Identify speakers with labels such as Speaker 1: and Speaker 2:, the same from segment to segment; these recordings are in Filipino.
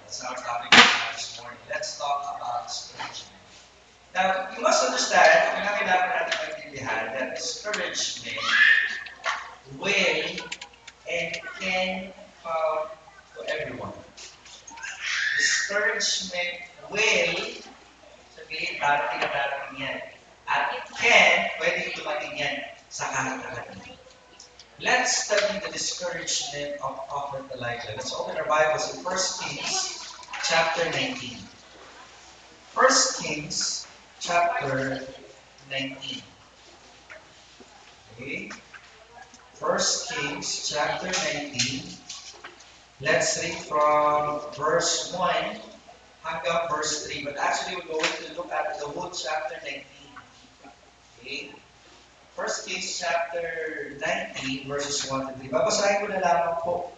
Speaker 1: That's our topic this morning. Let's talk about discouragement. Now, you must understand, kailangan natin maintindihan that discouragement will and can come to everyone. Discouragement will, sabihin, darating yan. At can, pwedeng dumating yan sa kahit na kanina. Let's study the discouragement of Prophet Elijah. Let's open our Bibles in 1 Kings chapter 19. 1 Kings chapter 19. Okay? 1 Kings chapter 19. Let's read from verse 1 hanggang verse 3. But actually, we're going to look at the whole chapter 19. Okay? 1 Kings chapter 19, verses 1 to 3. Babasahin ko na lamang po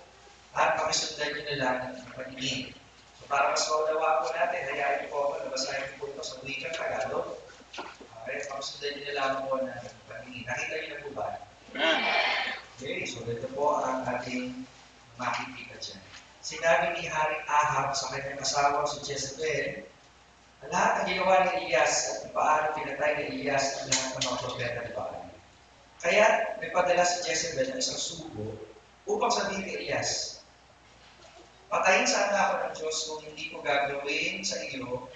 Speaker 1: at pakisundan nyo na lang ng paningin. So para mas maunawa po natin, hayaan po ako na basahin po ito sa wikang Tagalog. Okay, pakisundan nyo na lamang po ng paningin. Nakita nyo na po ba? Okay, so ito po ang ating makikita dyan. Sinabi ni Haring Ahab sa kanyang asawa si Jezebel, ang lahat ng ginawa ni Elias at paano pinatay ni Elias ang lahat ng mga propeta ni Baal. Kaya may padala si Jezebel ng isang sugo upang sabihin kay Elias, patayin sana ako ng Diyos kung hindi ko gagawin sa iyo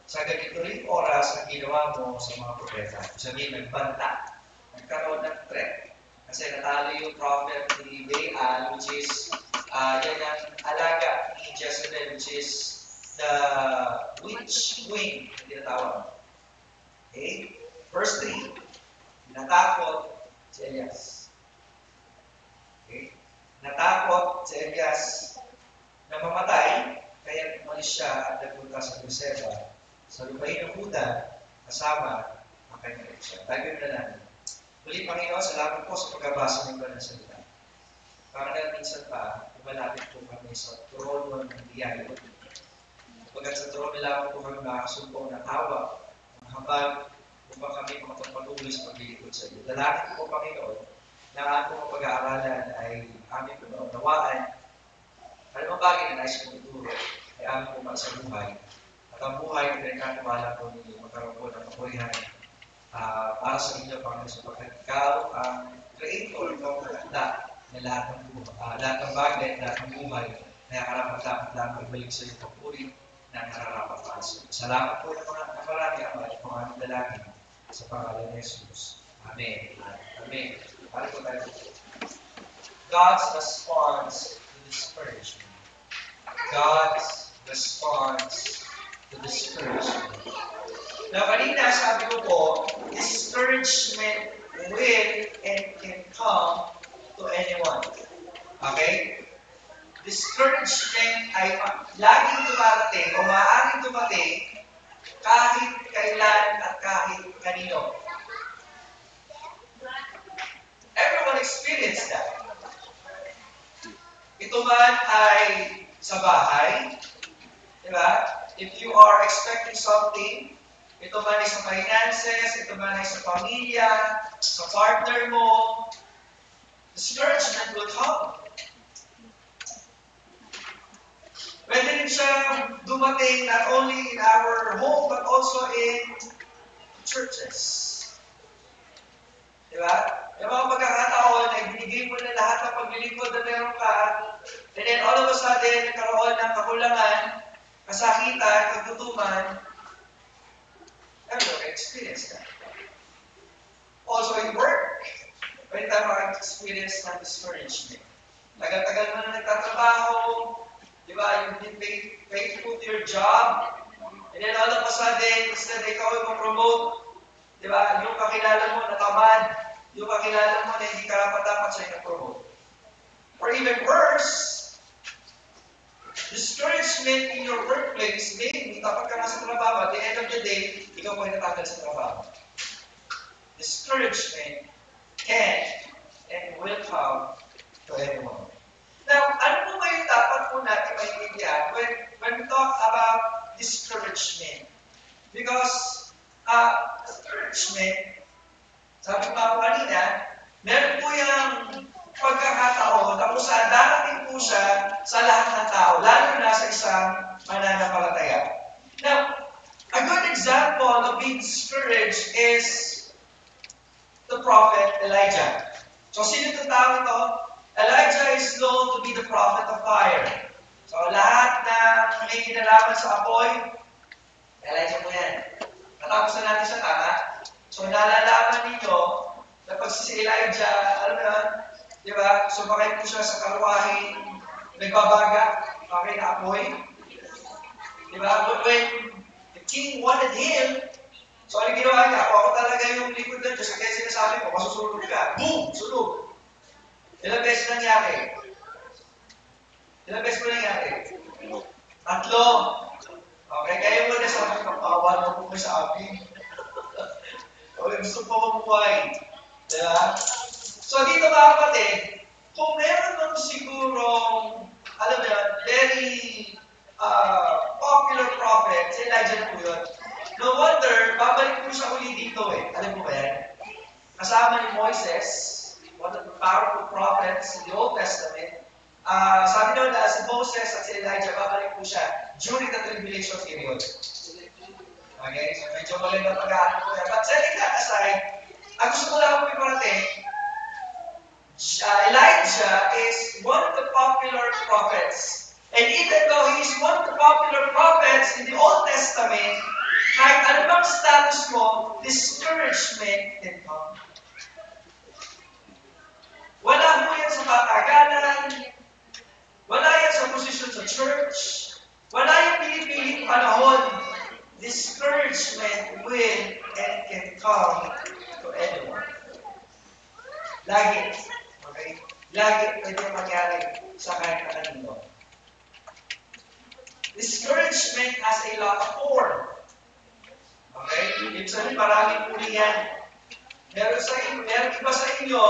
Speaker 1: sa ganito rin oras ang ginawa mo sa mga propeta. Sabihin, nagbanta, nagkaroon ng threat. Kasi natalo yung prophet ni Baal, which is, yan ang alaga ni Jezebel, which is the witch queen, na tinatawag. Okay? Verse 3, natakot si Elias. Okay? Natakot si Elias na mamatay, kaya umalis siya at nagpunta sa Berseba, sa lupain ng Huda, kasama ang kanyang siya. Tayo na natin. Muli, Panginoon, salamat po sa pagkabasa ng iba ng salita. Panginoon, minsan pa, umalapit po kami sa trono ng diyayo. Pagkat sa trono lamang po kami makasumpong ng awa, ng habag, upang kami makapagpatuloy sa paglilingkod sa iyo. Dalangin po, Panginoon, na ang pong pag-aaralan ay aming nawaan. Alam mo bagay na nais mong ituro ay aming pong sa buhay. At ang buhay na pinagkatiwala po ninyo magkaroon po ng kapurihan para sa inyo, Panginoon, sapagkat ikaw ang creator, ikaw ang nakanda na lahat ng bagay, lahat ng buhay, kaya karapat-dapat lang magbalik sa iyo papuri na nararapat para sa iyo. Salamat po na mga marami ang aming dalangin sa pangalan ni Jesus. Amen. Amen. Pari po tayo. God's response to discouragement. God's response to discouragement. Now, kanina sabi ko po, discouragement will and can come to anyone. Okay? Discouragement ay laging dumarating o maaaring dumating kahit kailan at kahit kanino. Everyone experienced that. Ito man ay sa bahay, di ba? If you are expecting something, ito man ay sa finances, ito man ay sa pamilya, sa partner mo, discouragement will come. Pwede rin siyang dumating not only in our home, but also in churches. Diba? Yung mga pagkakataon ay binigay mo na lahat ng paglilingkod na meron ka, and then all of a sudden, nagkaroon ng kakulangan, kasakitan, pagtutuman. Everyone experience that. Also in work, pwede tayo maka-experience ng discouragement. Tagal-tagal mo na nagtatrabaho, di ba, you've been faithful to your job, and then all of a sudden, instead ikaw ay ma-promote, di ba, yung kakilala mo natamad, yung kakilala mo na hindi karapat-dapat sa'yo na-promote. Or even worse, discouragement in your workplace, maybe tapos ka na sa trabaho, at the end of the day, ikaw po ay natanggal sa trabaho. Discouragement can and will come to everyone. Now, ano po ba yung dapat po natin maintindihan when we talk about discouragement? Because discouragement, sabi ko po kanina, meron po yung pagkakataon na kung saan darating po siya sa lahat ng tao, lalo na sa isang Elijah. So, sino itong tao ito? Elijah is known to be the prophet of fire. So, lahat na may kinalaman sa apoy, Elijah po yan. Natapos na natin siya, tama? So, nalalaman ninyo na pag si Elijah, alam mo yun, di ba? Sumakay po siya sa karuwahing nagbabaga, okay, na apoy. Di ba? But when the king wanted him, so ano ginawa niya? Kung ako talaga yung likod ng Diyos, kaya sinasabi ko, masusunod ka. Boom! Sunog! Ilang beses nangyari? Ilang beses mo nangyari? 3. Okay, kaya mo na sabi, kapawan mo po sa amin. Okay, gusto po mabuhay. Diba? So dito mga kapatid, kung meron nung sigurong, alam mo yun, very popular prophet, si Elijah po yun. No wonder, babalik po siya uli dito eh. Alam mo ba yan? Kasama ni Moises, one of the powerful prophets in the Old Testament, sabi naman na si Moses at si Elijah, babalik po siya during the tribulation period. Okay? So medyo maganda pag-aano po yan. But setting that aside, ang gusto ko lang po iparating, Elijah is one of the popular prophets. And even though he is one of the popular prophets in the Old Testament, kahit ano bang status mo, discouragement can come. Wala mo yan sa patagalan, wala yan sa posisyon sa church, wala yung pinipiling panahon. Discouragement will and can come to anyone. Lagi. Okay? Lagi pwede mangyari sa kahit na kanino. Discouragement has a lot of form. Okay? Ibig sabihin, maraming uli yan. Meron iba sa inyo,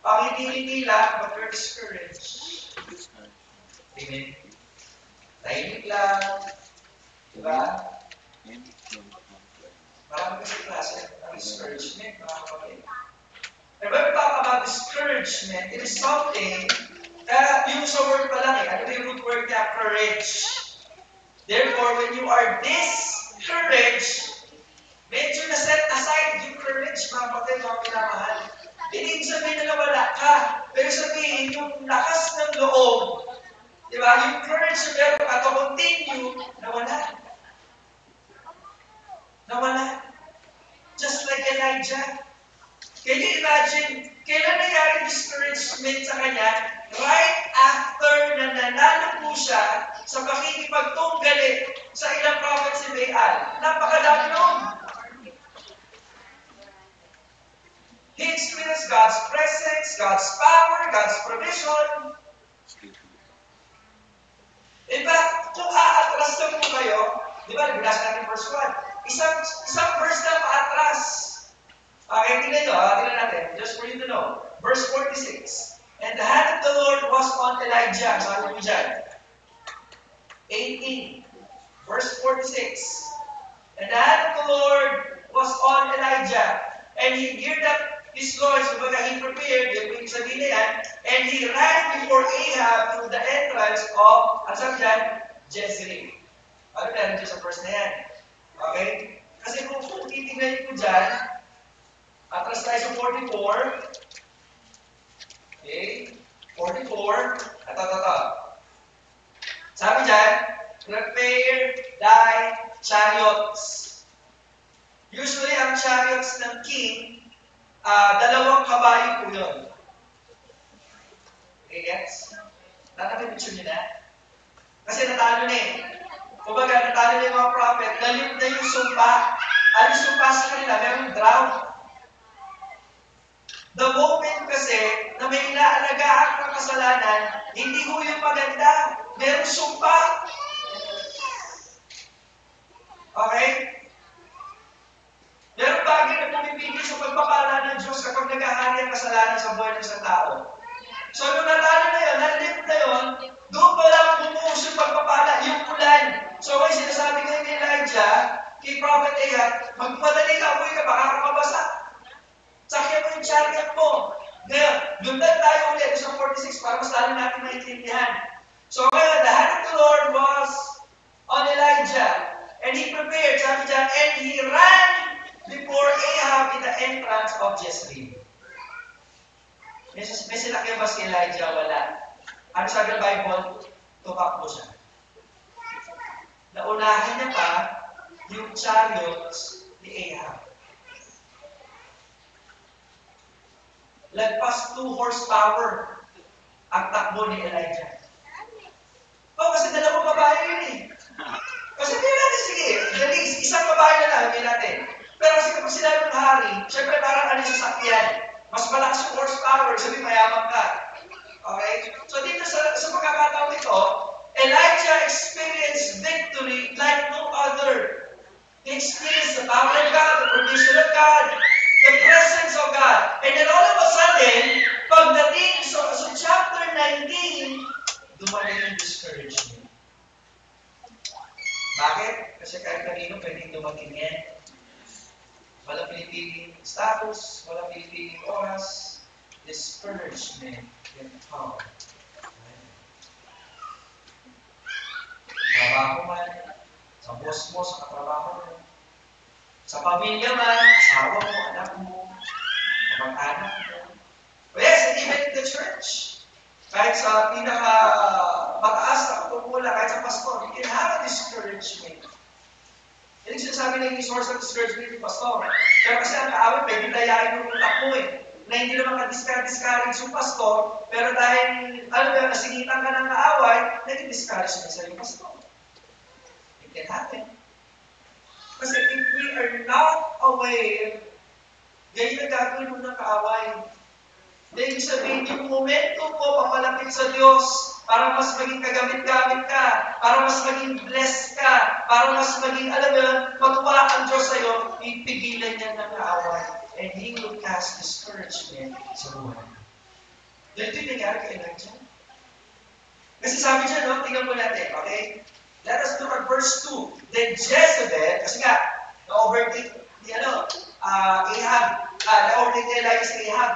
Speaker 1: pang hindi lang, but you're discouraged. Amen? Tahimik lang. Diba? Marami kasi klase ng discouragement, mga kapatid. And when we talk about discouragement, it is something yung sa word pa lang eh. Ano yung root word niya? Courage. Therefore, when you are discouraged, medyo na-set aside yung courage, mga kapatid, mga pinamahal. Hindi sabihin na nawala ka, pero sabihin yung lakas ng loob, di ba? Yung courage na meron ka to continue, nawala. Nawala. Just like Elijah. Can you imagine, kailan nangyari discouragement sa kanya? Right after na nanalo po siya sa pakikipagtunggali sa ilang prophet si Baal. Napakadami noon. He experienced God's presence, God's power, God's provision. In fact, kung aatras na po kayo, di ba, nagbinasa natin verse 1. Isang verse na paatras. Okay, tingnan nyo, tingnan natin, just for you to know. Verse 46. And the hand of the Lord was on Elijah. Sabi mo dyan. 18. Verse 46. And the hand of the Lord was on Elijah. And he geared up his loins, kumbaga he prepared, yung sabihin na yan, and he ran before Ahab through the entrance of, at sabi dyan, Jezreel. Ano meron dyan sa verse na yan? Okay? Kasi kung titignan ko dyan, atras tayo sa 44. Okay? 44. Ito. Sabi dyan, prepare thy chariots. Usually, ang chariots ng king, 2 kabayo po yun. Okay, gets? Nakapipicture nyo na? Kasi natalo na eh. Kumbaga, natalo na yung mga prophet, galit na yung sumpa. Ano yung sumpa sa kanila? Merong drought. The moment kasi na may inaalagaan ng kasalanan, hindi ho yung maganda. Merong sumpa. Okay? Merong bagay na pumipigil sa pagpapala ng Diyos kapag naghahari ang kasalanan sa buhay ng isang tao. So, nung natalo na yun, nalip na yun, doon pa lang bumuhos yung pagpapala, yung ulan. So, may sinasabi ngayon ni Elijah, kay Prophet Ahab, magmadali ka, apoy ka, baka kapabasa. Sakyan mo yung chariot mo. Ngayon, doon tayo ulit sa 46 para mas lalo natin maintindihan. So, ngayon, the hand of the Lord tumakbo siya. Naunahan niya pa yung chariots ni Ahab. Lagpas 2 horsepower ang takbo ni Elijah. Kasi dalawang babae yun eh. Kasi hindi natin, sige, dali, isang babae na lang, hindi natin. Pero kasi kapag sila yung hari, syempre parang ano yung sasakyan. Mas malakas yung horsepower, sabi mayaman ka. Okay? So dito sa pagkakataon ito, Elijah experienced victory like no other. He experienced the power of God, the provision of God, the presence of God. And then all of a sudden, pagdating sa chapter 19, dumating yung discouragement. Bakit? Kasi kahit kanino pwedeng dumating yan. Walang pinipiling status, walang pinipiling oras. Discouragement can come. Trabaho man, sa boss mo, sa katrabaho mo, sa pamilya man, asawa mo, anak mo, kamag-anak mo. Yes, even in the church. Kahit sa pinaka-mataas na kapumula, kahit sa pastor, you can have a discouragement. Yan yung sinasabi na yung source of discouragement yung pastor. Pero kasi ang kaawit, pwede dayain yung utak mo eh. Na hindi naman ka-discourage yung pastor, pero dahil, nasingitan ka ng kaaway, nag-discourage na sa yung pastor. It can happen. Kasi if we are not aware, ganyan na gagawin mo ng kaaway. Dahil sabihin, yung momentum mo papalapit sa Diyos para mas maging kagamit-gamit ka, para mas maging blessed ka, para mas maging, matuwa ang Diyos sa'yo, ipigilan niya ng kaaway. And He will cast discouragement sa buhay. Ganito yung nangyari kay Elijah. Kasi sabi dyan, no? Tingnan mo natin, okay? Let us look at verse 2. Then Jezebel, kasi nga, na-overtake ni Ahab, na-overtake ni Elijah sa Ahab.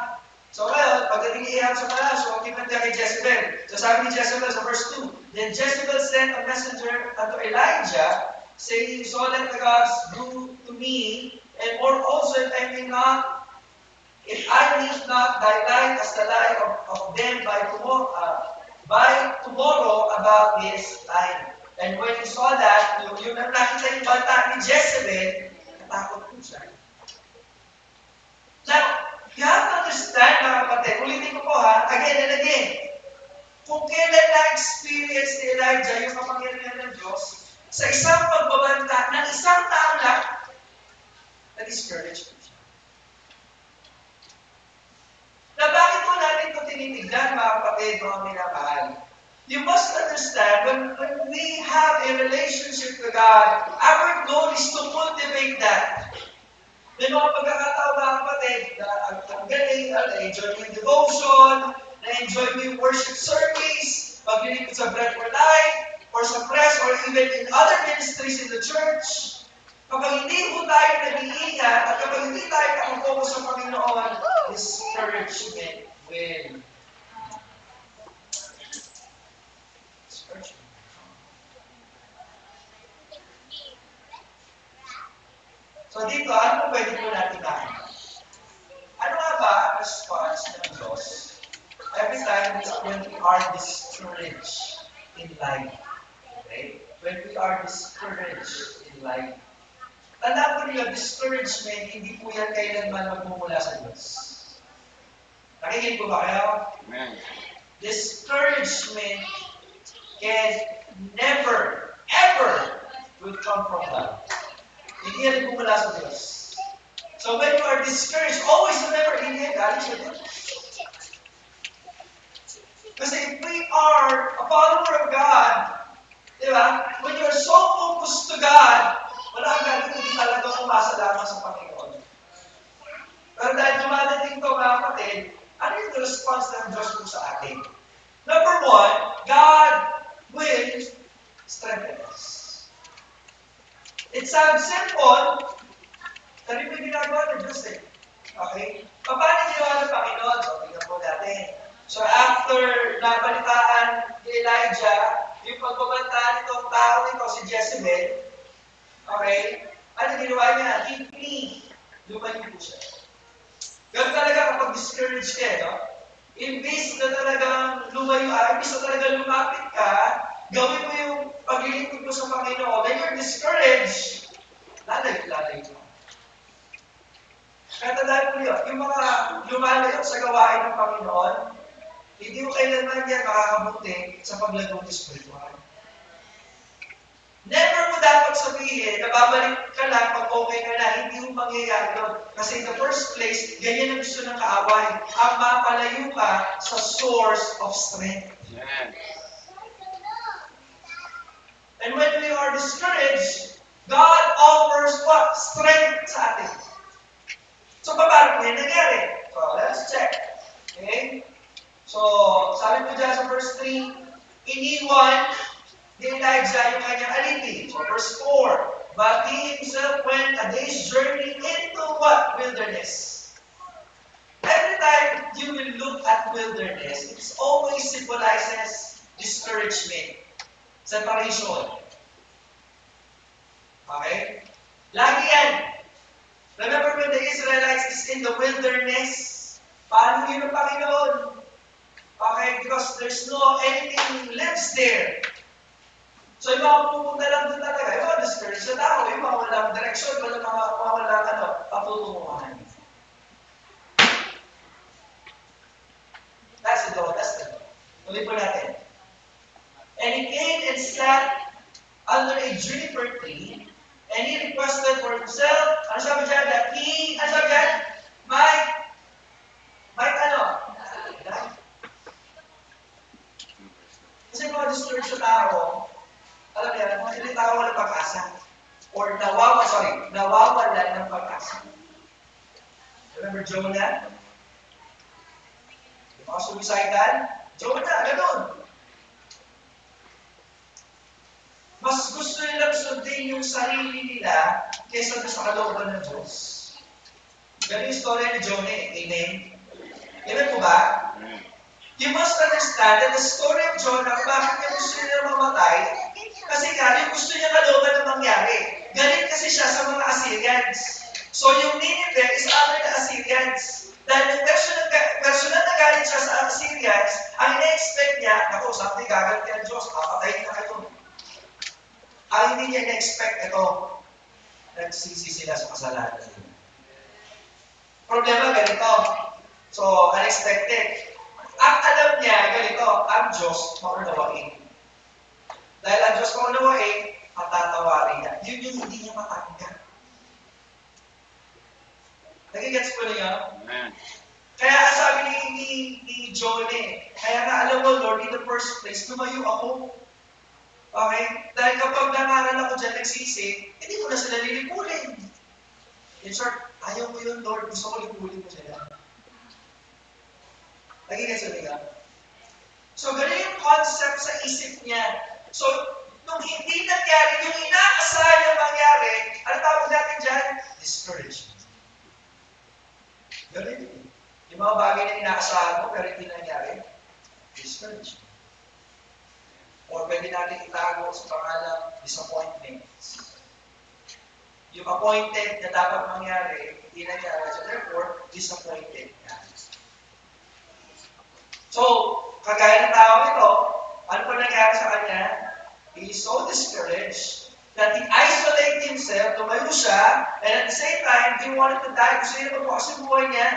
Speaker 1: So ngayon, pagdating ni Ahab sa palasyo, kinuha niya kay Jezebel. So sabi ni Jezebel sa verse 2, Then Jezebel sent a messenger unto Elijah, saying, So let the gods do to me, and more also if I meet not thy light as the light of them by tomorrow about this time. And when he saw that, yung nakita yung banta ni Jezebel, natakot po siya. Now, you have to understand, mga kapatid, ulitin ko po again and again, kung kailan na-experience ni Elijah yung kapangyarihan ng Diyos, sa isang pagbabanta ng isang taon lang, na-discourage po siya. Na bakit po natin ito tinitignan, mga kapatid, mga minamahal? You must understand, when we have a relationship with God, our goal is to cultivate that. May mga pagkakataon, mga kapatid, na ang galing, na-enjoy mo yung devotion, na-enjoy mo yung worship service, pag-lilipit sa Bread for Life, or sa press, or even in other ministries in the church. Kapag hindi po tayo nag-iingat, at kapag hindi tayo nakafocus sa Panginoon, discouragement will. So dito, ano po pwede po natin makita? Ano nga ba ang response ng Diyos every time when we are discouraged in life? Okay? When we are discouraged in life. Tandaan po niyo, discouragement, hindi po yan kailanman magmumula sa Diyos. Nakikinig po ba kayo?
Speaker 2: Amen.
Speaker 1: Discouragement can never, ever will come from God. Hindi yan bumula sa Diyos. So when you are discouraged, always remember, hindi yan galing sa Diyos. Kasi if we are a follower of God, di ba? When you are so focused to God, wala kang gagawin, hindi talaga umasa lamang sa Panginoon. Pero dahil dumadating ito, mga kapatid, ano yung response ng Diyos po sa atin? Number one, God will strengthen us. It sounds simple, pero may ginagawa ng Diyos eh. Okay? Paano ginawa ng Panginoon? So, tingnan po natin. So, after nabalitaan ni Elijah, yung pagbabantaan nitong tao nito, si Jezebel, okay? Ano ginawa niya? He flee. Lumayo po siya. Ganun talaga kapag discouraged ka, no? Imbis na talagang lumayo, imbis na talagang lumapit ka, gawin mo yung paglilingkod mo sa Panginoon, when you're discouraged, lalayo ka. Kaya tandaan mo yun, yung mga lumalayo sa gawain ng Panginoon, hindi mo kailanman yan makakabuti sa paglagong espiritual. Never mo dapat sabihin na babalik ka lang pag okay ka na, hindi mo mangyayari doon. Kasi in the first place, ganyan ang gusto ng kaaway. Ang mapalayo ka sa source of strength.
Speaker 2: Amen.
Speaker 1: And when we are discouraged, God offers what? Strength sa atin. So, paano po yan nangyari? So, let's check. Okay? So, sabi po dyan sa verse 3, iniwan ni Elijah yung kanyang alipin. So, verse 4, but he himself went a day's journey into what? Wilderness. Every time you will look at wilderness, it always symbolizes discouragement, separation. Okay? Lagi yan. Remember when the Israelites is in the wilderness, paano yun ang Panginoon? Okay, because there's no anything lives there. So yung mga pupunta lang doon talaga, yung mga discouraged na tao, yung mga walang direksyon, mga walang patutunguhan. That's the Old Testament. Tuloy po natin. And he came and sat under a juniper tree, and he requested for himself, ano sabi dyan? That he, ano sabi dyan? Might ano? Kasi mga discouraged na tao, alam niya, hindi tao walang pag-asa. Or nawawalan ng pag-asa. Remember Jonah? Yung mga suicidal? Jonah, ganun. Mas gusto nilang sundin yung sarili nila kaysa sa kalooban ng Diyos. Ganun yung story ni Jonah eh. Amen? Amen po ba? You must understand that the story of Jonah, bakit niya gusto niya mamatay? Kasi nga, yung gusto niya kalooban na mangyari. Galit kasi siya sa mga Assyrians. So yung Nineveh is under the Assyrians. Dahil yung personal na galit siya sa Assyrians, ang ina-expect niya, naku, sabi gagalit niya ng Diyos, papatayin na kayo. Ang hindi niya na-expect, ito, nagsisi sila sa kasalanan nila. Problema, ganito. So, unexpected. Ang alam niya, ganito, ang Diyos maunawain. Dahil ang Diyos maunawain, patatawarin niya. Yun yung hindi niya matanggap. Nagigets po niya?
Speaker 2: Amen.
Speaker 1: Kaya sabi ni Jonah, kaya nga alam mo, Lord, in the first place, lumayo ako. Okay? Dahil kapag nangaral ako dyan nagsisi, hindi ko na sila lilipulin. In short, ayaw mo yun, Lord. Gusto ko lipulin mo sila. Nagigets po niya? So, ganun yung concept sa isip niya. So, nung hindi nangyari, yung inaasahan niya mangyari, ano tawag natin dyan? Discouragement. Ganun yun. Yung mga bagay na inaasahan mo, pero hindi nangyari, discouragement. Or pwede natin itago sa pangalang disappointments. Yung appointed na dapat mangyari, hindi nangyari. So therefore, disappointed ka. So, kagaya ng tao ito, ano pa nangyari sa kanya? He is so discouraged that he isolated himself, tumayo siya, and at the same time, he wanted to die. Gusto niya magbukas yung buhay niya.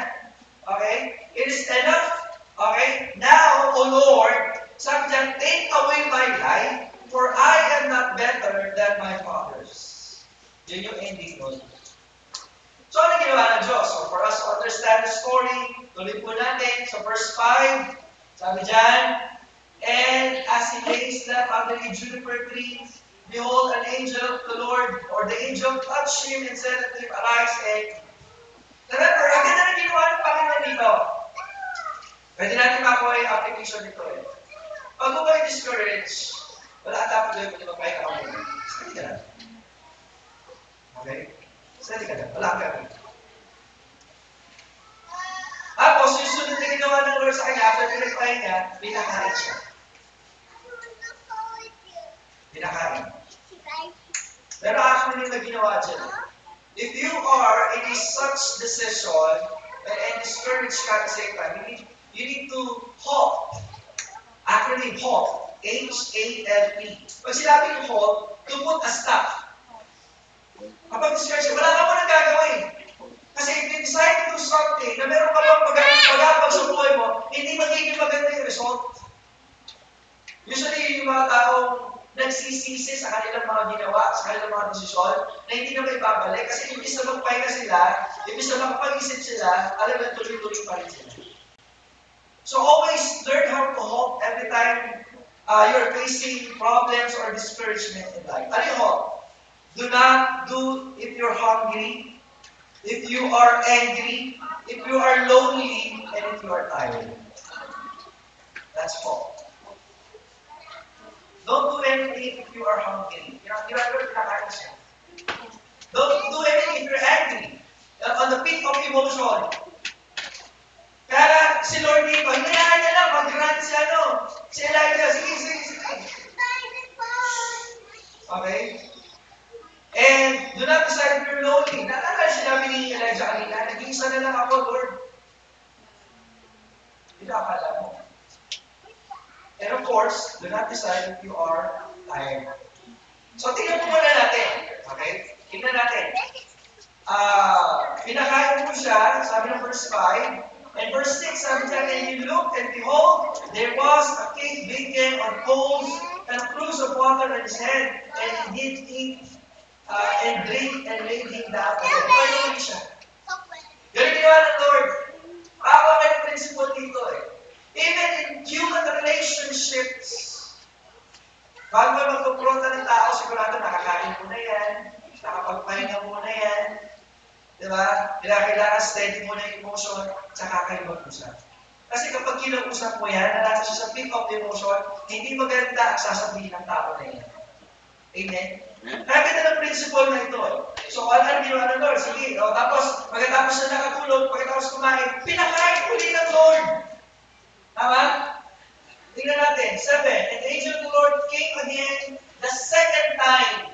Speaker 1: Okay? It is enough. Okay? Now, O Lord, sabi niya, take away my life, for I am not better than my fathers. Yun yung ending nun. So, ano ginawa ng Diyos? So, for us to understand the story, tuloy po natin sa verse 5, sabi diyan, and as he lay slept under a juniper tree, behold, an angel of the Lord, or the angel touched him and said unto him, arise and eat. Remember, ang ganda na ginawa ng Panginoon dito. Pwede natin makuha yung application nito eh. Pag mo kayo discouraged, wala dapat gawin mo, di ba kayo kakamuli? Steady ka lang. Okay? Steady ka lang. Wala ka gawin. Tapos, yung sunod na ginawa ng Lord sa kanya, after pinagpahin niya, pinakain siya. Pinakain. Pero actually yung ginawa dyan, if you are in a such decision and discouraged ka at the same time, you need to halt. Acronym HALT. H-A-L-T. Pag sinabi ko halt, to put a stop. Kapag discourage, wala ka mo nang gagawin. Kasi if you decide to do something na meron ka bang pag-aapag sa buhay mo, hindi magiging maganda yung result. Usually, yung mga taong nagsisisi sa kanilang mga ginawa, sa kanilang mga desisyon, na hindi na may babalik. Kasi imbis na magpahinga sila, imbis na makapag-isip sila, alam na tuloy-tuloy pa rin sila. So always learn how to halt every time you're facing problems or discouragement in life. Ano yung halt? Do not do if you're hungry, if you are angry, if you are lonely, and if you are tired. That's halt. Don't do anything if you are hungry. Don't do anything if you're angry. On the peak of emotion. Kaya si Lord dito, hinayaan niya lang, mag-grant si si Elijah. Sige. Okay? And do not decide if you're lonely. Naalala sinabi ni Elijah kanina, nag-iisa na lang ako, Lord. Ito akala mo. And of course, do not decide if you are tired. So, tingnan mo muna natin. Okay? Tingnan natin. Pinakain mo siya, sabi ng verse 5. And verse 6, sabi niya, and he looked, and behold, there was a cake baken on coals, and a cruse of water in his hand, and he did eat and drink, and laid him down again. Paano siya? Ganun ginawa ng Lord. Ako may principle dito eh. Even in human relationships, bago ka magkumpronta ng tao, sigurado nakakain mo na yan, nakapagpahinga mo na yan, di ba? Kailangan steady mo na yung emotion, tsaka kayo mag-usap. Kasi kapag kinausap mo yan, na nasa siya sa peak of emotion, hindi maganda ang sasabihin ng tao na yan. Amen? Kaya ganda ng principle na ito. So, ano ginawa ng Lord? Sige, tapos, pagkatapos na nakatulog, pagkatapos kumain, pinakain uli ng Lord. Tama? Tingnan natin. 7. And the angel of the Lord came again the second time.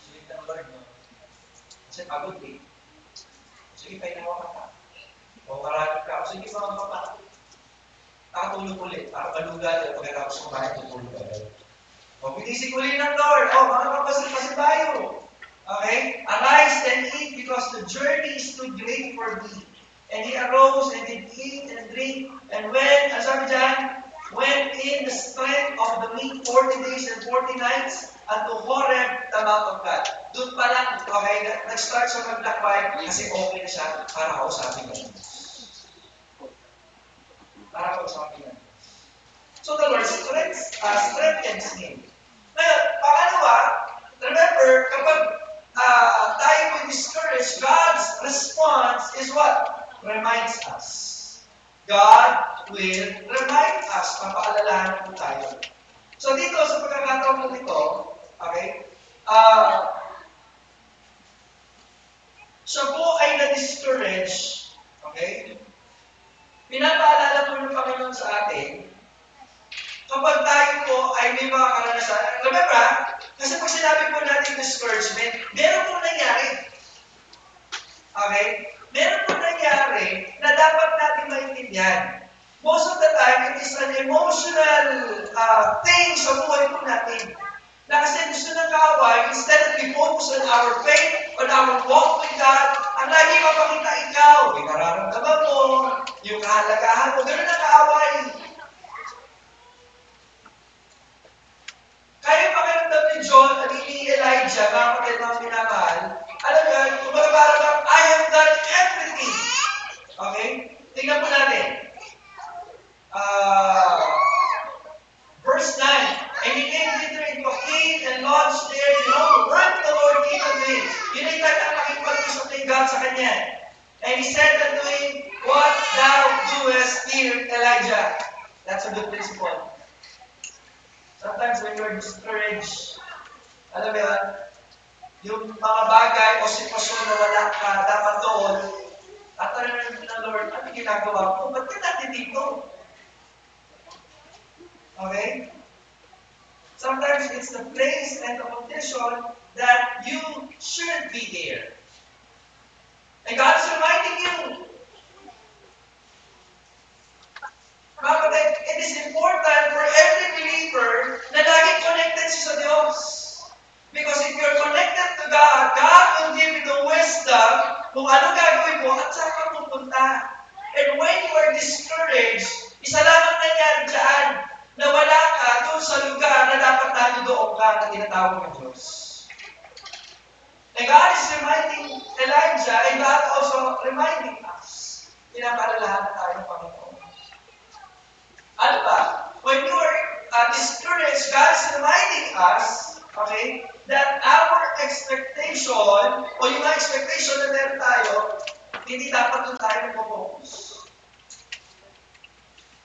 Speaker 1: Sige, ng Lord, no? Kasi pagod eh. Sige, painawa ka pa. O maraming ka. Sige, mga papa. Nakatulog ulit. Para maluga. Pagkatapos kumain, tutulog agad. O, pinisig uli ng Lord. O, mga kapasal tayo. Okay? Arise and eat because the journey is too great for thee. And he arose and did eat and drink. And when, sabi dyan, went in the strength of the meat 40 days and 40 nights unto Horeb, the Mount of God. Doon pa lang, okay, nag-start siya maglakbay kasi okay na siya para kausapin ng Diyos. Para kausapin ng Diyos. So the Lord strengthens him. Ngayon, pangalawa, remember, kapag tayo po discouraged, God's response is what? Reminds us. God will remind us. Papaalalahan po tayo. So dito, sa pagkakataon po ito, okay, siya po ay na-discourage, okay, pinapaalala po ng Panginoon sa atin, kapag tayo po ay may mga karanasan, remember, kasi pag sinabi po natin discouragement, meron po nangyari. Okay? Meron po nangyari na dapat natin maintindihan. Most of the time, it is an emotional thing sa buhay po natin. Na kasi gusto ng kaaway, instead of we focus on our faith, on our walk with God, ang lagi mapakita ikaw, yung nararamdaman mo, yung kahalagahan mo, ganoon ang kaaway. Kaya pakiramdam ni John at ni Elijah, mga kapatid mga minamahal, alam mo yan, kumbaga parang, I have done everything. Okay? Tingnan po natin. Verse 9, and he came thither into a cave and lodged there. The word of the Lord came unto him. Yun ay ang makipag-usap ni God sa kanya. And he said unto him, what thou doest here, Elijah. That's a good principle. Sometimes when you're discouraged, alam mo yan, yung mga bagay o sitwasyon na wala ka dapat doon, at alam ng Lord, ano ginagawa ko? Ba't ka natin dito? Okay? Sometimes it's the place and the condition that you shouldn't be there. And God is reminding you. It's it is important for every believer na laging connected siya sa Diyos. Because if you're connected to God, God will give you the wisdom kung ano gagawin mo at saan ka pupunta. And when you are discouraged, isa lamang nangyari dyan, na wala ka doon sa lugar na dapat nandoon ka na tinatawag ng Diyos. And God is reminding Elijah, and God also reminding us, pinapaalalahan tayo ng Panginoon. Ano ba? When you are discouraged, God is reminding us, okay, that our expectation, o yung mga expectation na meron tayo, hindi dapat doon tayo mag-focus.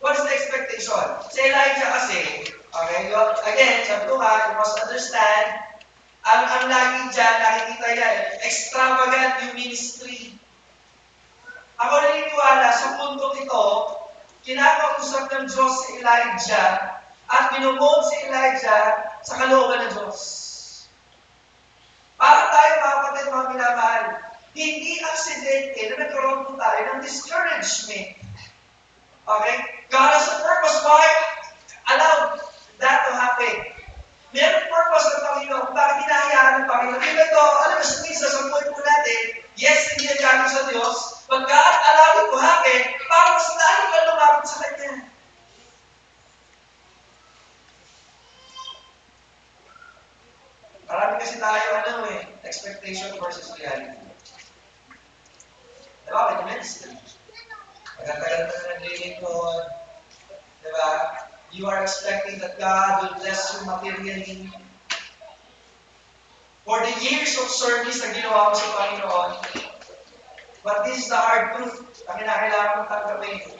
Speaker 1: What is the expectation? Si Elijah kasi, okay, again, sabi ko nga, you must understand, ang lagi dyan, nakikita yan, extravagant yung ministry. Ako naniniwala sa pundok ito, kinakausap ng Diyos si Elijah at minumod si Elijah sa kalooban ng Diyos. Para tayo mga kapatid, mga minamahal, hindi aksidente na nagkaroon po tayo ng discouragement. Okay? God has a purpose why allowed that to happen. Meron purpose ng Panginoon kung bakit hinahayaan ng Panginoon. Even though, alam mo, sa point po natin, yes, hindi yan galing sa Diyos, but God allowed it to happen para mas lalo ka lumapit sa Kanya. Marami kasi tayo, expectation versus reality. Diba? With the ministry. Magkatagal na naglilingkod. Diba? You are expecting that God will bless you materially. For the years of service na ginawa mo sa Panginoon. But this is the hard truth na kinakailangan mong tanggapin.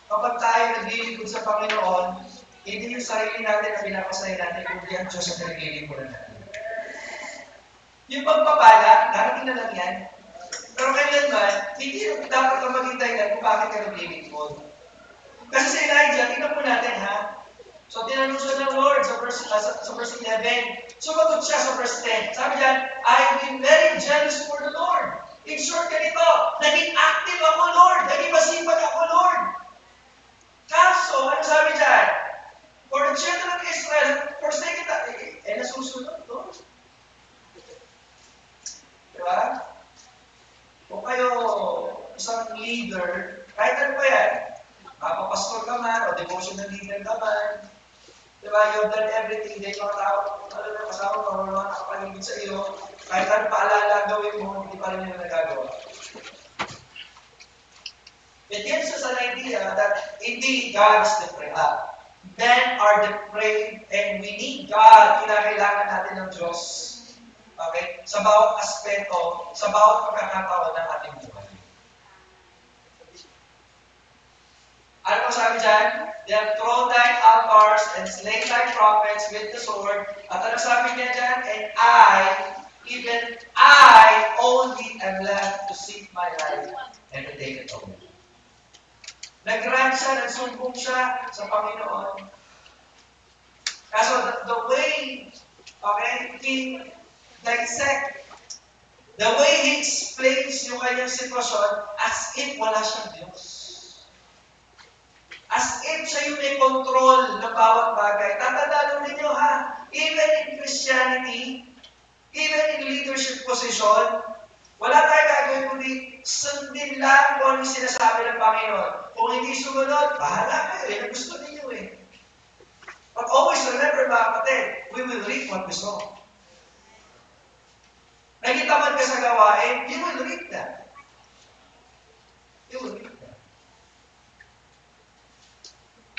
Speaker 1: Kapag tayo naglilingkod sa Panginoon, hindi yung sarili natin na pinapasaya natin, kundi ang Diyos ang naglilingkod natin. Yung pagpapala, darating na lang yan. Pero kailanman, hindi dapat ka maging dahilan kung bakit ka naglilingkod. Kasi si Elijah, tingnan po natin ha. So, tinanong siya ng Lord sa verse 11. Sumagot siya sa verse 10. Sabi niya, I've been very jealous for the Lord. In short, ganito, naging active ako, Lord. Naging masipag ako, Lord. Kaso, ano sabi dyan? For the children of Israel, forsaken that. Nasusunod, Lord. Diba? Kung kayo isang leader, kahit ano pa yan, mapapastor ka man, o devotional leader ka man, diba, you've done everything, hindi mga tao, kasama mo, mga nakapaligid sa iyo, kahit ano paalala gawin mo, hindi pa rin nila nagagawa. It gives us an idea that indeed God is depraved. Men are depraved and we need God. Kinakailangan natin ng Diyos. Okay? Sa bawat aspeto, sa bawat pagkakataon ng ating buhay. Ano po sabi dyan? They have thrown thine altars and slain thy prophets with the sword. At ano sabi niya dyan? And even I only am left to seek my life and to take it away. Nag-run siya, nagsumbong siya sa Panginoon. Kaso the way, okay, he dissect, the way he explains yung kanyang sitwasyon as if wala siyang Diyos. As if siya yung may control ng bawat bagay. Tatandaan ninyo ha, even in Christianity, even in leadership position, wala tayo gagawin kundi sundin lang kung ano yung sinasabi ng Panginoon. Kung hindi sumunod, bahala kayo. Yan ang gusto ninyo eh. But always remember mga kapatid, we will reap what we sow. Nagitaman ka sa gawain, you will reap that. You will reap that.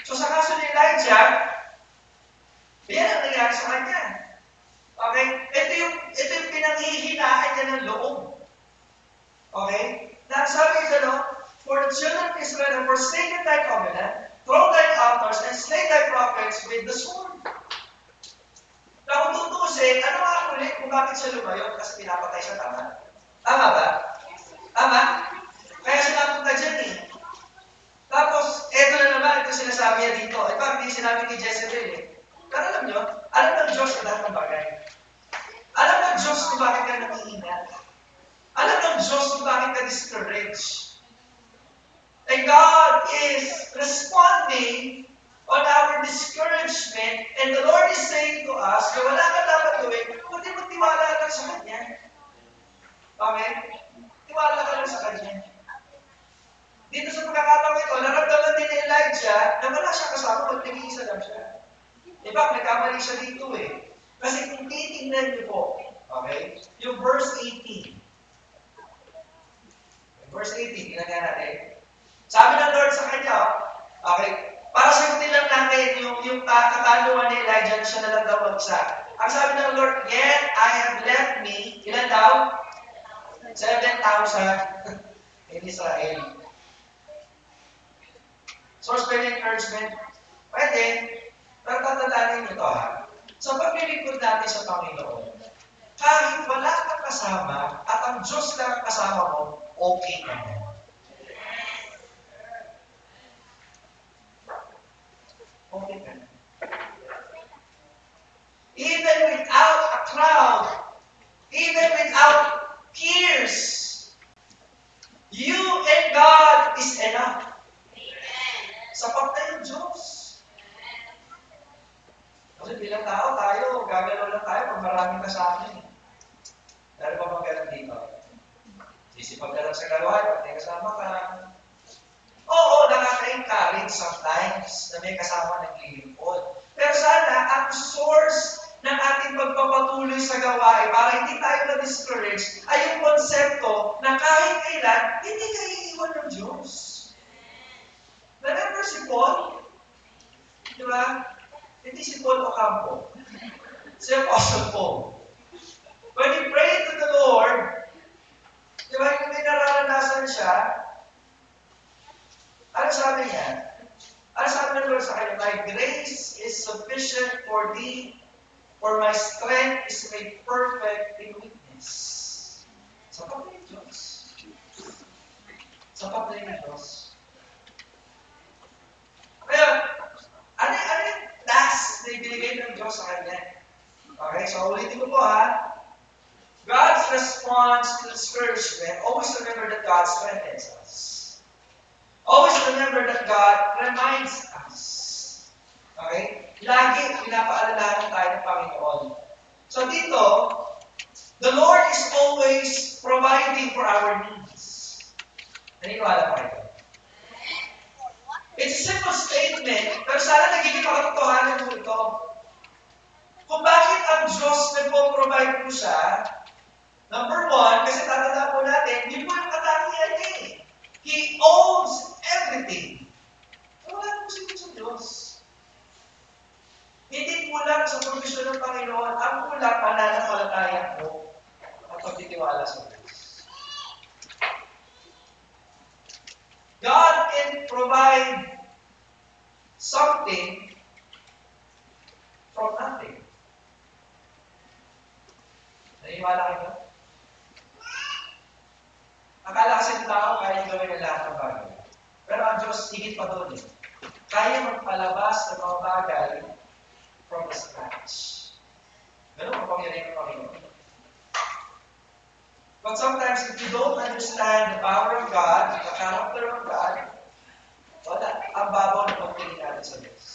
Speaker 1: So sa kaso ni Elijah, yan ang nangyari sa kanya. Okay? Ito yung pinanghihinaan niya ng loob. Okay? Sabi ito, for the children of Israel have forsaken thy covenant, thrown thy altars, and slain thy prophets with the sword. Na kung tutusin, ano nga ulit kung bakit siya lumayo? Kasi pinapatay siya, tama? Tama ba? Tama? Kaya siya napunta dyan eh. Tapos, eto na naman, ito sinasabi niya dito. Ito ang hindi sinabi ni Jezebel eh. Pero alam nyo, alam ng Diyos na lahat ng bagay. Alam ng Diyos kung bakit ka nangihina. Alam ng Diyos kung bakit ka discouraged. And God is responding on our discouragement, and the Lord is saying to us na wala ka dapat gawin, kundi magtiwala lang sa Kanya. Okay? Tiwala ka lang sa Kanya. Dito sa pagkakataon ito, naramdaman din ni Elijah na wala siya kasama, magtig-isa lang siya. Diba, nagkamali siya dito eh. Kasi kung titingnan niyo po, okay, yung verse 18. Verse 18, ginagaya natin. Sabi ng Lord sa kanya, okay, para sagutin lang natin yung katanungan ni Elijah na siya na lang daw mag-isa. Ang sabi ng Lord, yet I have left me, ilan daw? 7,000 in Israel. Source by encouragement, pwede, pero tatandaan niyo ito ha. Sa paglilingkod natin sa Panginoon, kahit wala kang kasama at ang Diyos lang kasama mo, okay ka na. Okay ka na. Even without a crowd, even without peers, you and God is enough. Sapat na yung Diyos. Kasi bilang tao, tayo, gagalaw lang tayo pag maraming kasama eh. Dahil pa bang ganun dito? Sisipag ka lang sa galawan, pag may kasama ka. Oo, nakaka-encourage sometimes na may kasama naglilingkod. Pero sana, ang source ng ating pagpapatuloy sa gawain para hindi tayo na-discourage ay yung konsepto na kahit kailan, hindi ka iiwan ng Diyos. Remember si Paul? Di ba? Hindi si Paul Ocampo. Si Apostle Paul. When he prayed to the Lord, di ba, yung may nararanasan siya, ano sabi niya? Ano sabi ng Lord sa kanya? My grace is sufficient for thee, for my strength is made perfect in weakness. Sapat na yung Diyos. Sapat na yung Diyos. Kaya, ano yung task na ibinigay ng Diyos sa kanya? Okay, so ulitin ko po ha. God's response to discouragement, always remember that God strengthens us. Always remember that God reminds us. Okay? Lagi pinapaalalahan tayo ng Panginoon. So dito, the Lord is always providing for our needs. Naniniwala pa kayo? It's a simple statement, pero sana nagiging makatotohanan mo ito. Kung bakit ang Diyos nagpo-provide po siya, number one, kasi tatandaan po natin, yun po yung katangian niya eh. He owns everything. So wala po siya sa Diyos. Hindi kulang sa provision ng Panginoon. Ang kulang, pananampalataya mo at pagtitiwala sa Diyos. God can provide something from nothing. Naniniwala kayo? Akala kasi ng tao kaya gawin ng lahat ng bagay. Pero ang Diyos, higit pa doon eh. Kaya magpalabas ng mga bagay from the scratch. Ganun ang pangyarihan ng Panginoon. But sometimes, if you don't understand the power of God, the character of God, wala, ang babaw na pagtingin natin sa Diyos.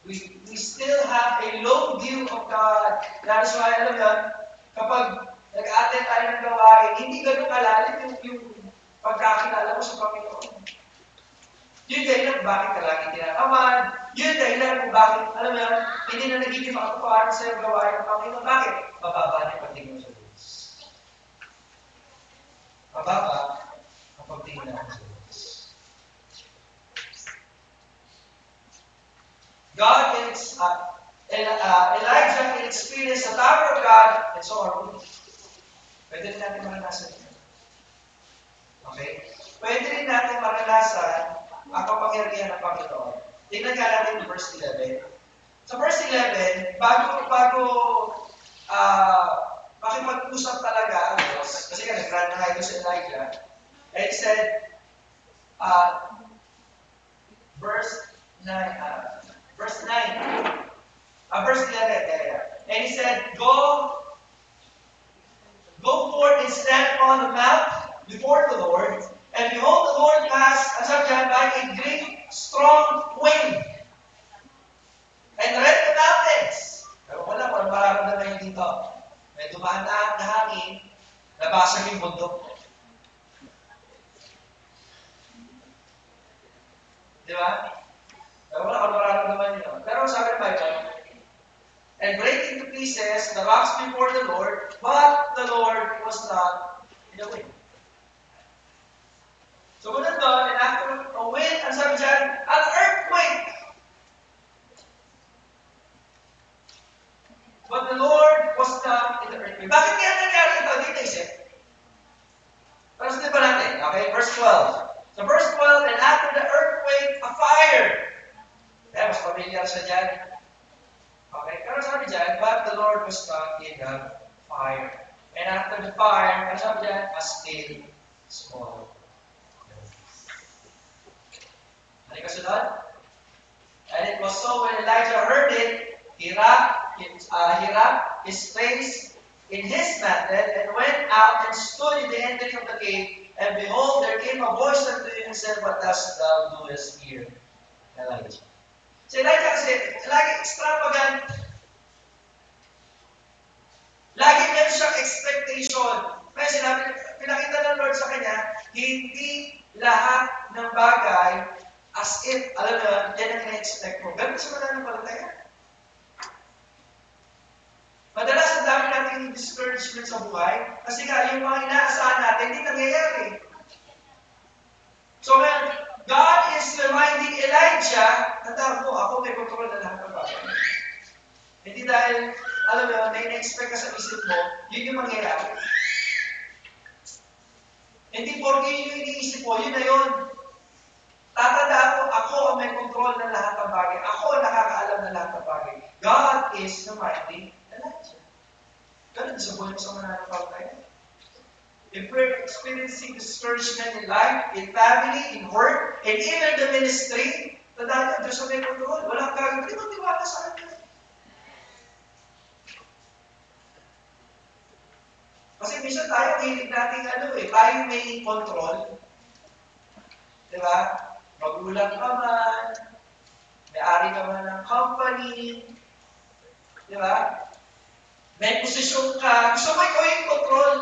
Speaker 1: We still have a low view of God. That is why, alam yan, kapag nag-attend tayo ng gawain, hindi ganun kalalim yung pagkakilala mo sa Panginoon. Yun dahilan kung bakit ka lagi tinatamad. Yun dahilan kung bakit, alam mo yan, hindi na nagiging makatuparan sa yung gawain ng Panginoon. Bakit? Mababa na yung pagtingin mo sa Diyos. Mababa ang pagtingin natin sa Diyos. God can, Elijah can experience the power of God, and so are we. Pwede rin natin maranasan ito. Okay? Pwede rin natin maranasan ang kapangyarihan ng Panginoon. Tingnan nga natin yung verse 11. Sa verse 11, bago makipag-usap talaga ang Diyos, kasi nga nag-run na nga ito si Elijah, and he said, verse 9, verse 11, and he said, Go forth and stand upon the mount before the Lord, and behold, the Lord passed, as of by a great, strong wind. And rent the mountains. Pero wala kung ano mararamdaman nyo dito. May dumaan na hangin, nabasag yung bundok. Di ba? Pero wala kung mararamdaman nyo. Pero sabi ng Bible, and break into pieces the rocks before the Lord, but the Lord was not in the way. So muna doon, and after a wind, ang sabi dyan, an earthquake. But the Lord was not in the earthquake. Bakit kaya nangyari ito? Dito isip. Para sa ba natin? Okay, verse 12. So verse 12, and after the earthquake, a fire. Kaya mas familiar siya dyan. Okay, pero sabi dyan, but the Lord was not in the fire. And after the fire, ano sabi dyan? A still small. Ano yung kasunod? And it was so when Elijah heard it, he wrapped his face in his mantle and went out and stood in the entry of the cave. And behold, there came a voice unto him and said, what dost thou doest here, Elijah? Si Elijah kasi, lagi extravagant. Lagi meron siyang expectation. Kaya sinabi, pinakita ng Lord sa kanya, hindi lahat ng bagay as if, alam mo, yan ang ina-expect mo. Ganun sa mananampalataya. Madalas ang dami nating discouragement sa buhay kasi nga yung mga inaasahan natin hindi nangyayari. So when God is reminding Elijah, tandaan mo, ako may kontrol na lahat ng bagay. Hindi dahil, alam mo, may na-expect ka sa isip mo, yun yung mangyayari. Hindi porque yun yung iniisip mo, yun na yun. Tatandaan mo, ako ang may kontrol ng lahat ng bagay. Ako ang nakakaalam ng lahat ng bagay. God is reminding Elijah. Ganun sa buhay mo sa mananampalataya. If we're experiencing discouragement in life, in family, in work, and even the ministry, tandaan mo, Diyos ang may kontrol. Walang gagawin. Hindi mo tiwala sa akin. Kasi minsan tayo, hilig natin tayo may control. Diba? Magulang ka man, may-ari ka man ng company, diba? May posisyon ka, gusto mo ikaw yung control.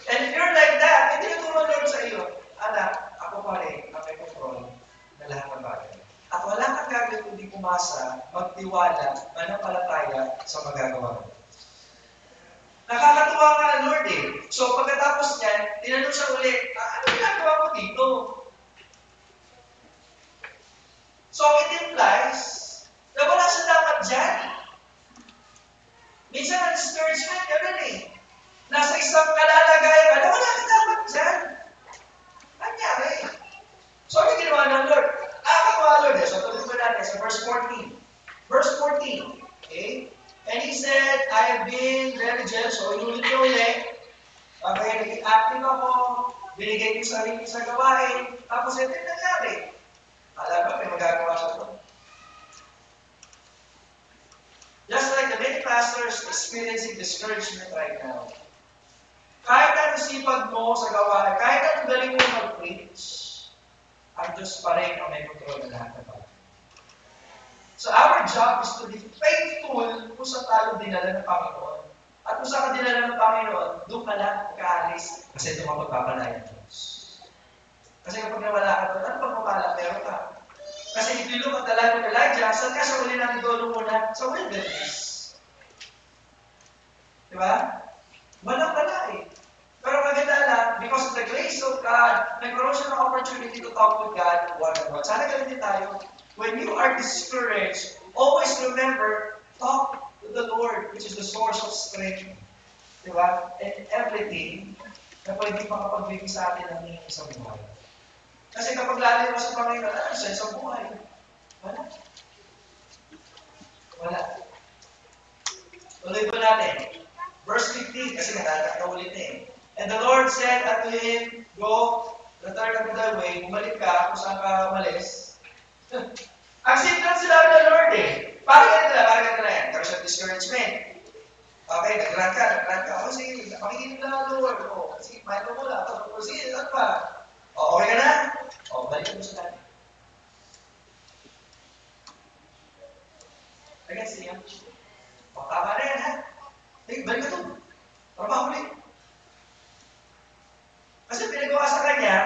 Speaker 1: And if you're like that, hindi na tumulong sa iyo. Anak, ako pa rin ang may control na lahat ng bagay. At wala kang gagawin kundi pumasa, magtiwala, manampalataya sa magagawa mo. Nakakatuwa nga ang Lord eh. So pagkatapos niyan, tinanong siya ulit, ano ginagawa mo dito? So it implies na wala siya dapat dyan. Minsan ang discouragement, ganun eh. Nasa isang kalalagayan, wala ka dapat dyan. Nangyari. So ano ginawa ng Lord? Nakakatuwa Lord eh. So tuloy mo natin sa verse 14. Verse 14. Okay? And he said, I have been very jealous. So, inulit ko ulit. Okay, naging active ako. Binigay ko sarili sa gawain. Tapos, ito yung nangyari. Alam ba, may magagawa siya ito. Just like the many pastors experiencing discouragement right now. Kahit anong sipag mo sa gawain, kahit anong galing mo mag-preach, ang Diyos pa rin ang may kontrol ng lahat ng bagay. So our job is to be faithful kung saan tayo dinala ng Panginoon. At kung saan ka dinala ng Panginoon, doon ka lang kaalis kasi doon ka magpapalaya ng Diyos. Kasi kapag nawala ka doon, ano pagpapala? Meron ka. Kasi if you look at the life of Elijah, saan ka sa uli natin doon muna? Sa wilderness. Diba? Wala eh. Pero maganda lang, because of the grace of God, nagkaroon siya ng opportunity to talk with God one-on-one. Sana ganun din tayo. When you are discouraged, always remember, talk to the Lord, which is the source of strength. Diba? And everything na pwede makapagbigay sa atin ng meaning sa buhay. Kasi kapag lalo mo sa Panginoon, ano siya sa buhay? Wala. Wala. Tuloy po natin. Verse 15, kasi nakaulit na eh. And the Lord said unto him, Go, return unto thy way, bumalik ka kung saan ka umalis. Ang simple sila ng Lord eh. Parang ganito na yan. Pero sa discouragement. Okay, nag-run ka. O sige, makikinig na ng Lord. O, sige, mahal mo muna. O sige, ano pa? O, okay ka na? O, balik mo sa natin. Again, siya. O, tama na yan, ha? Balik ka doon. Trabaho ulit. Kasi pinagawa sa kanya,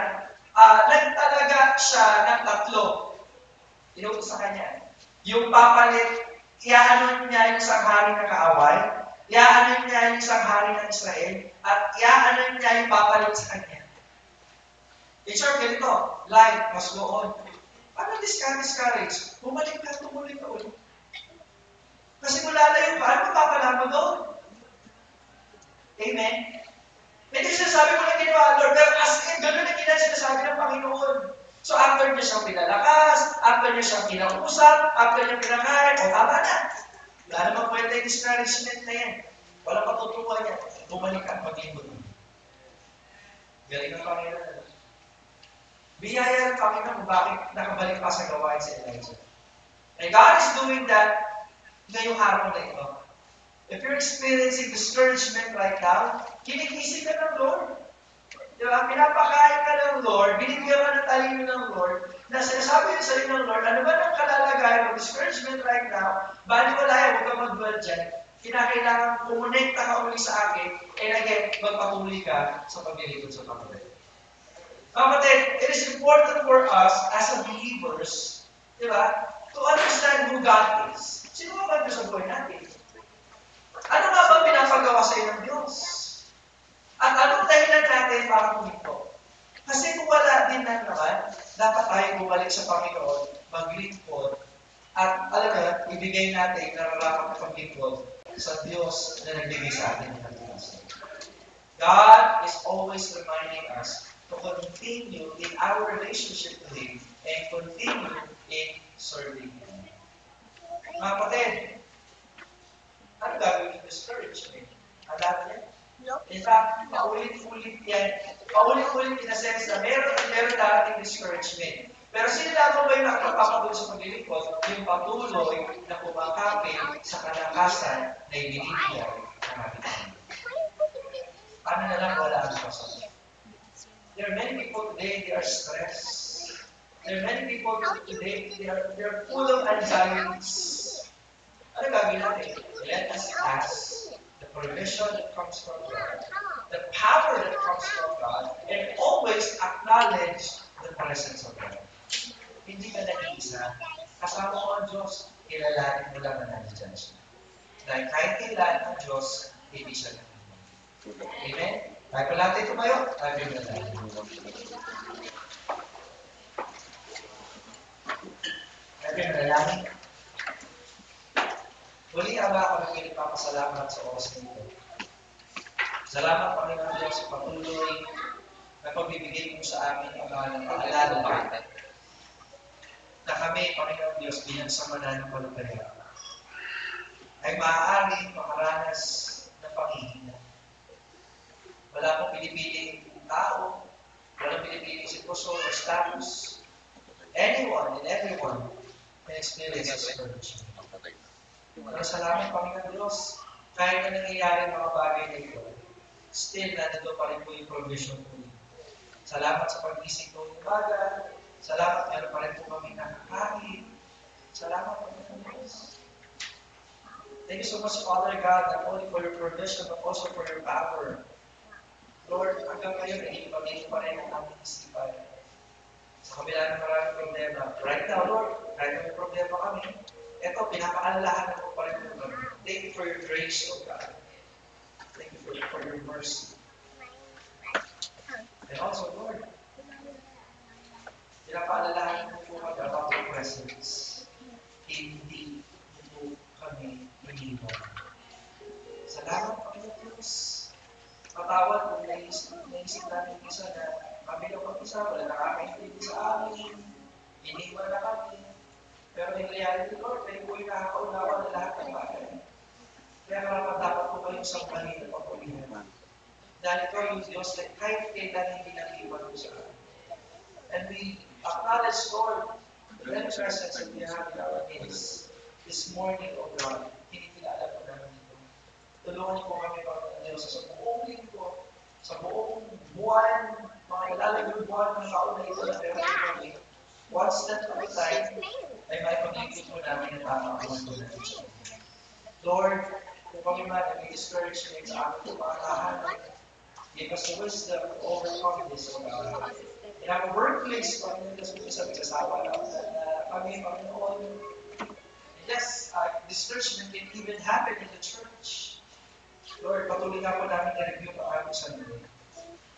Speaker 1: nagtalaga siya ng 3. Inutos sa kanya. Yung papalit, iaano niya yung isang hari ng kaaway, iaano niya yung isang hari ng Israel, at iaano niya yung papalit sa kanya. In short, ganito, life must go on. Paano discourage? Bumalik ka, tumuloy ka ulit. Kasi kung lalayo ka, ano mapapala mo doon? Amen? Hindi sinasabi ko na ginawa, Lord, pero as in, gano'n na sinasabi ng Panginoon. So after niya siyang pinalakas, after niya siyang kinausap, after niya pinakain, o tama na. Wala naman pwede yung discouragement na yan. Walang patutuwa niya. Bumalik ka, maglingkod mo. Galing ng Panginoon. Biyaya ng Panginoon kung bakit nakabalik pa sa gawain si Elijah. And God is doing that ngayong araw na ito. If you're experiencing discouragement right now, kinikisig ka ng Lord. Diba? Pinapakain ka ng Lord, binibigyan ka ng talino ng Lord, na sinasabi niya sa iyo ng Lord, ano ba ng kalalagayan mo, discouragement right now, baliwala yan, huwag ka mag-dwell dyan. Kinakailangan kumonekta ka uli sa akin, and again, magpatuloy ka sa paglilingkod sa Panginoon. Kapatid, it is important for us as a believers, diba, to understand who God is. Sino ba ba sa buhay natin? Ano nga ba pinapagawa sa iyo ng Diyos? At anong dahilan natin para kumito? Kasi kung wala din na naman, dapat tayo bumalik sa Panginoon, maglingkod, at alam mo, ibigay natin nararapat na paglingkod sa Diyos na nagbigay sa atin ng Diyos. God is always reminding us to continue in our relationship to Him and continue in serving Him. Mga kapatid, ano gagawin yung discouragement? Ang dami yan. In fact, paulit-ulit yan. Paulit-ulit in a sense na meron darating discouragement. Pero sino lamang ba yung nakapapagod sa paglilingkod? Yung patuloy na kumakapit sa kalakasan na ibinibigay ng ating Panginoon. Paano na lang wala ang pasok? There are many people today, they are stressed. There are many people today, they are full of anxieties. Ano gagawin natin? Let us ask the provision that comes from God, the power that comes from God, and always acknowledge the presence of God. Hindi ka nag-iisa. Kasama mo ang Diyos, kilalanin mo lang na nandiyan siya. Dahil kahit kailan ang Diyos, hindi siya nandiyan. Amen? Tayo pa natin tumayo, tayo pa natin. Tayo pa natin. Muli ang ako ng pinipapasalamat sa oras nito. Salamat Panginoon Diyos sa patuloy na pagbibigay mo sa amin ang mga paalala na kami, Panginoon Diyos, bilang samanan ng palataya ay maaaring makaranas ng panghihina. Wala pong pinipiling tao, wala pinipiling sitwasyon o status. Anyone and everyone can experience discouragement. Pero salamat Panginoon Diyos, kahit na nangyayari mga bagay na ito, still nandito pa rin po yung provision po. Salamat sa pag-isip ko ng baga, salamat meron pa rin po kami nakakain. Salamat Panginoon Diyos. Thank you so much Father God, not only for your provision, but also for your power. Lord, hanggang ngayon, naging pa rin ang aming isipan. Sa kabila ng maraming problema. Right now, Lord, kahit may problema kami, ito, pinapaalalahan mo pa rin mo. Thank you for your grace, O God. Thank you for your mercy. And also, Lord, pinapaalalahan mo po kami about your presence. Hindi mo kami iniwan. Salamat, Panginoon Diyos. Patawad kung naisip natin isa na kami lang mag-isa, wala nakakaintindi sa amin, iniwan na kami. Pero in reality, Lord, kayo po'y nakakaunawa na lahat ng bagay. Kaya karapat dapat po kayong sambahin at pagpulihan. Dahil ito yung Diyos na kahit kailan hindi nag-iwan ko sa amin. And we acknowledge, Lord, the very presence that we have in our midst this morning, O God, kinikilala po namin ito. Tulungan po kami, Panginoon Diyos, sa buong linggo, sa buong buwan, mga ilalagay buwan ng taon na ito na meron kami. One step at a time, ay may paglingkod po namin ang tama ang mga Lord, kung kami man ay may discouragement sa aming mga tahanan, give us the wisdom to overcome this, O God. In our workplace, Panginoon, kasi kung sa kasawa namin na kami, Panginoon, yes, discouragement can even happen in the church. Lord, patuloy nga po namin na-review ang aming sarili.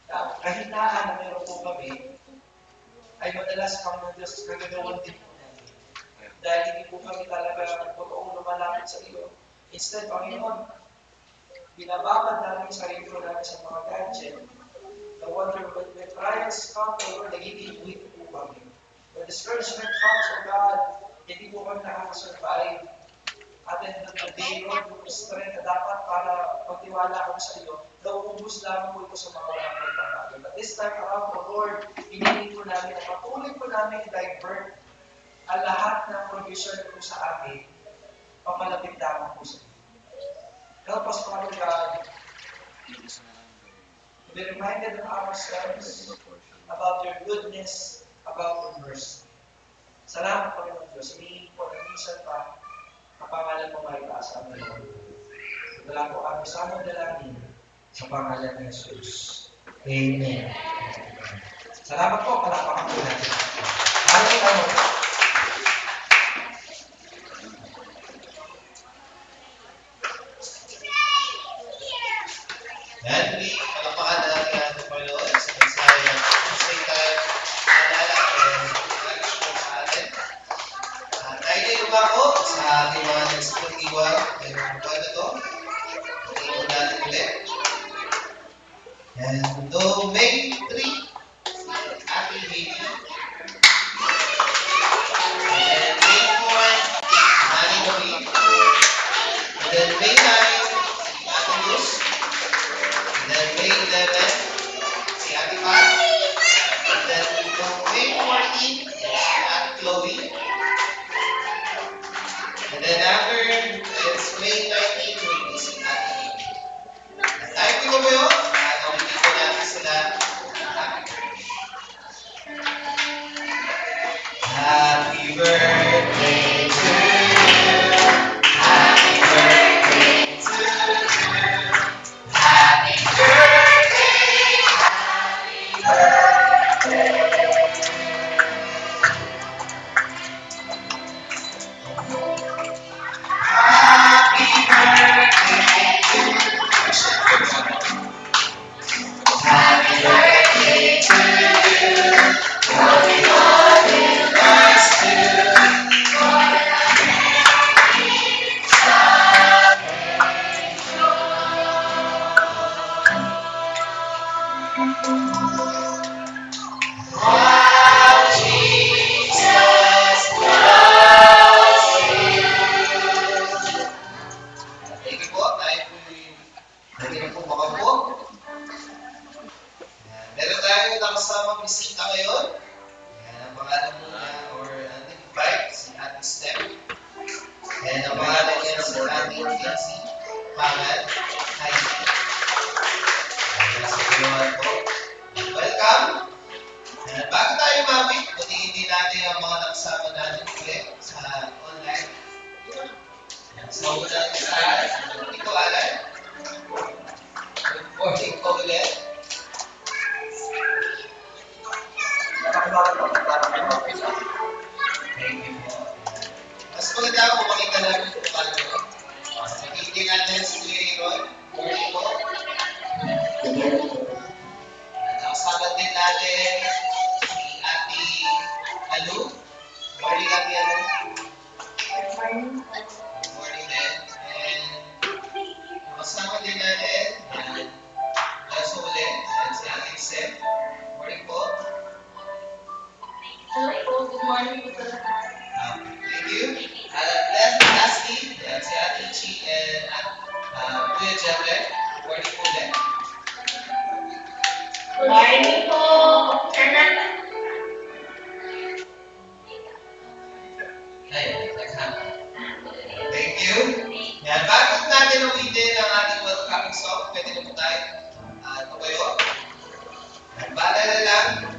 Speaker 1: Na kahinaan na meron po kami, ay madalas, Panginoon Diyos, nagagawan din po namin. Dahil hindi po kami talaga totoong lumalapit sa iyo. Instead, Panginoon, binababad namin yung sarili ko namin sa mga gadget. No wonder when trials come, Lord, nagiging weak po kami. When discouragement comes, O God, hindi po kami nakakasurvive. At then the day, Lord, yung strength na dapat para pagtiwala kami sa iyo, nauubos lamang po ito sa mga walang pagpapagod. But this time around, O Lord, hinihingi po namin at patuloy po namin i-divert ang lahat ng provision po sa amin, papalapit lamang po sa iyo. Help us, Father God, to be reminded of ourselves about your goodness, about your mercy. Salamat, Panginoon Diyos. Hinihingi po na minsan pa, kapangalan mo may taas ang Lord. Wala po kami sa aming dalangin sa pangalan ng Jesus. Amen. Salamat po, palapakan po natin. Hallelujah.
Speaker 2: And we palapakan na natin ang ating Panginoon sa mensahe at same time naalala and reflection sa atin. Tayo na lumako sa ating mga nagsipuntiwag ngayong buwan na ito. Tingnan natin ulit. And though May 3, ating baby. And May 4, Nani Marie. And then May 9, si Ate Luz. And then May 11, si Ate Pat. And then May 14, si Ate Chloe. And then after, it's May 19, will be si Ate Amy. At tayo po ba yun? Nawitin po natin sila. Happy birthday to you. Happy birthday to you. Happy birthday. Happy birthday. Happy birthday to you. Happy birthday to you. Happy birthday to Wow, Jesus loves you. Thank you po. Pwede na po makapo. Meron tayong nakasamang bisita ngayon. Ang pangalan muna or invite si Ate Steph. And ang pangalan niya si Ate Nancy Pangan. Hi. Nasa tulungan po. Welcome. And bago tayo mabit, butingin din natin ang mga nakasama natin ulit sa online. So, unang isa, ito Alan. Good morning po ulit. Thank you po. Mas maganda ako makita namin kung paano. Nakikita natin si Kuya Ron. Morning po. Nakasama din natin si Ate Alu. Morning, Ate Alu. Morning din. And nakasama din natin Laso ulit. And si Ate Seth. Morning po.
Speaker 3: Hello, good morning po sa lahat.
Speaker 2: Thank you. Lastly, yan si Ate Chi and Kuya Jeffrey. Morning po din.
Speaker 3: Good morning po.
Speaker 2: Thank you. Yan, bago natin ulitin ang ating welcoming song, pwede na po tayo tumayo. Baalala lang,